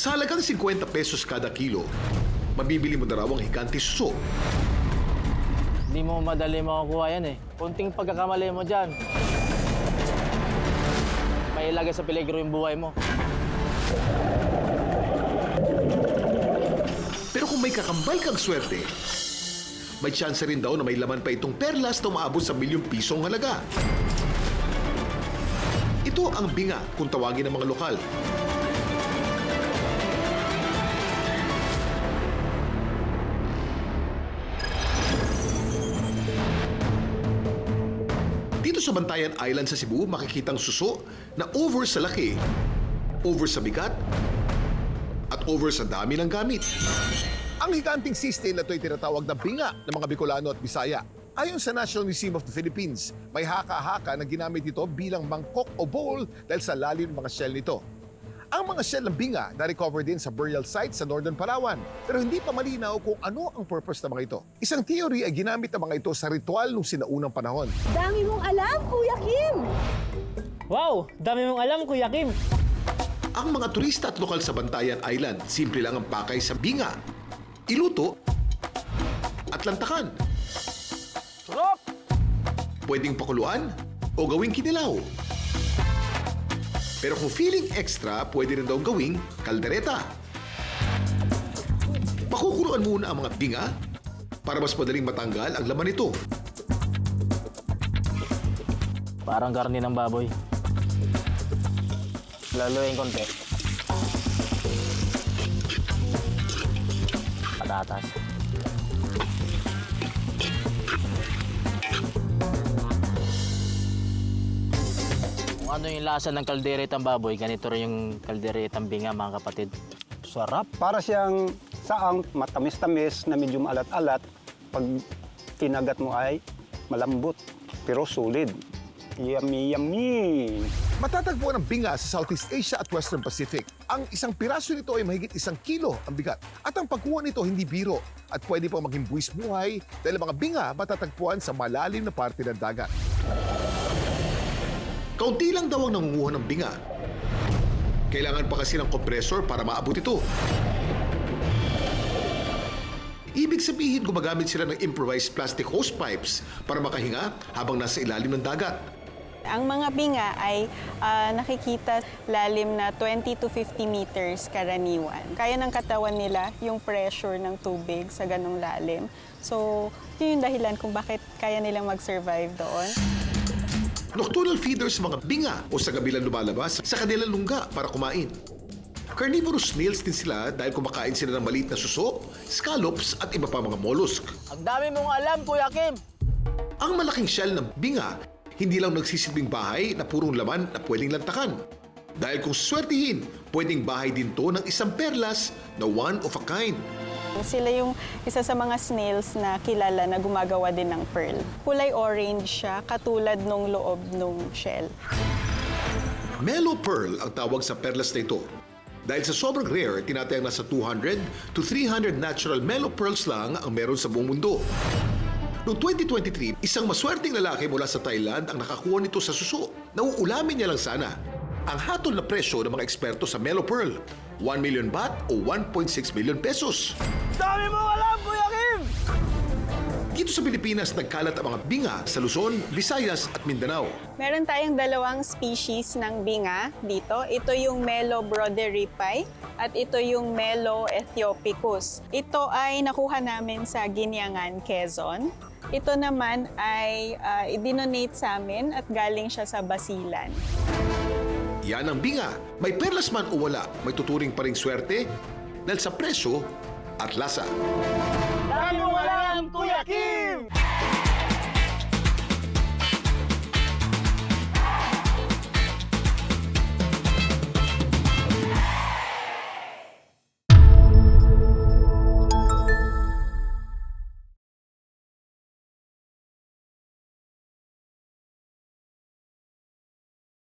Sa halagang 50 pesos kada kilo, mabibili mo na raw ang higante suso. Hindi mo madali makukuha yan eh. Kunting pagkakamali mo dyan, may ilagay sa peligro yung buhay mo. Pero kung may kakambal kang swerte, may tsansa rin daw na may laman pa itong perlas na umaabot sa milyong pisong halaga. Ito ang binga kung tawagin ng mga lokal. Dito sa Bantayan Island sa Cebu, makikitang suso na over sa laki, over sa bigat, at over sa dami ng gamit. Ang higanting sistine na ito ay tinatawag na binga ng mga Bicolano at Bisaya. Ayon sa National Museum of the Philippines, may haka-haka na ginamit ito bilang mangkok o bowl dahil sa lalim ng mga shell nito. Ang mga shell ng binga na-recover din sa burial site sa Northern Palawan, pero hindi pa malinaw kung ano ang purpose ng mga ito. Isang theory ay ginamit ng mga ito sa ritual nung sinaunang panahon. Dami mong alam, Kuya Kim! Wow! Dami mong alam, Kuya Kim! Ang mga turista at lokal sa Bantayan Island, simple lang ang pakay sa binga, iluto, at lantakan. Sarap! Pwedeng pakuluan o gawing kinilaw. Pero kung feeling extra, pwede rin daw gawing kaldereta. Pakukuluan muna ang mga binga para mas madaling matanggal ang laman nito. Parang karne ng baboy. Laluin konti. Patatas. Kung ano yung lasa ng kalderetang baboy, ganito rin yung kalderetang binga, mga kapatid. Sarap. Para siyang saang matamis-tamis na medyo alat-alat. Pag kinagat mo ay malambot, pero solid. Yummy, yummy! Matatagpuan ang binga sa Southeast Asia at Western Pacific. Ang isang piraso nito ay mahigit 1 kilo ang bigat. At ang pagkuha nito hindi biro at pwede pang maging buwis buhay dahil ang mga binga matatagpuan sa malalim na parte ng dagat. Kaunti lang daw ang nangunguha ng binga. Kailangan pa kasi ng kompresor para maabot ito. Ibig sabihin, gumagamit sila ng improvised plastic hosepipes para makahinga habang nasa ilalim ng dagat. Ang mga binga ay nakikita lalim na 20 to 50 meters karaniwan. Kaya ng katawan nila yung pressure ng tubig sa ganong lalim. So, yun yung dahilan kung bakit kaya nilang mag-survive doon. Nocturnal feeders mga binga o sa gabi lang lumalabas sa kanilang lungga para kumain. Carnivorous snails din sila dahil kumakain sila ng maliit na suso, scallops at iba pa mga mollusk. Ang dami mong alam, Kuya Kim! Ang malaking shell ng binga hindi lang nagsisilbing bahay na purong laman na pwedeng lantakan. Dahil kung swertihin, pwedeng bahay din to ng isang perlas na one of a kind. Sila yung isa sa mga snails na kilala na gumagawa din ng pearl. Kulay orange siya, katulad nung loob nung shell. Mellow pearl ang tawag sa perlas na ito. Dahil sa sobrang rare, tinatayang nasa 200 to 300 natural mellow pearls lang ang meron sa buong mundo. Noong 2023, isang maswerteng lalaki mula sa Thailand ang nakakuha nito sa suso. Nauulamin niya lang sana. Ang hatol na presyo ng mga eksperto sa Mellow Pearl, 1 million baht o 1.6 million pesos. Dami mong alam, Kuya Kim! Dito sa Pilipinas, nagkalat ang mga binga sa Luzon, Visayas at Mindanao. Meron tayong 2 species ng binga dito. Ito yung Melo broderipi at ito yung Melo ethiopicus. Ito ay nakuha namin sa Guiniangan, Quezon. Ito naman ay idinonate sa amin at galing siya sa Basilan. Yan ang binga. May perlas man o wala, may tuturing pa ring swerte dahil sa presyo at lasa. Dami mong alam, Kuya Kim!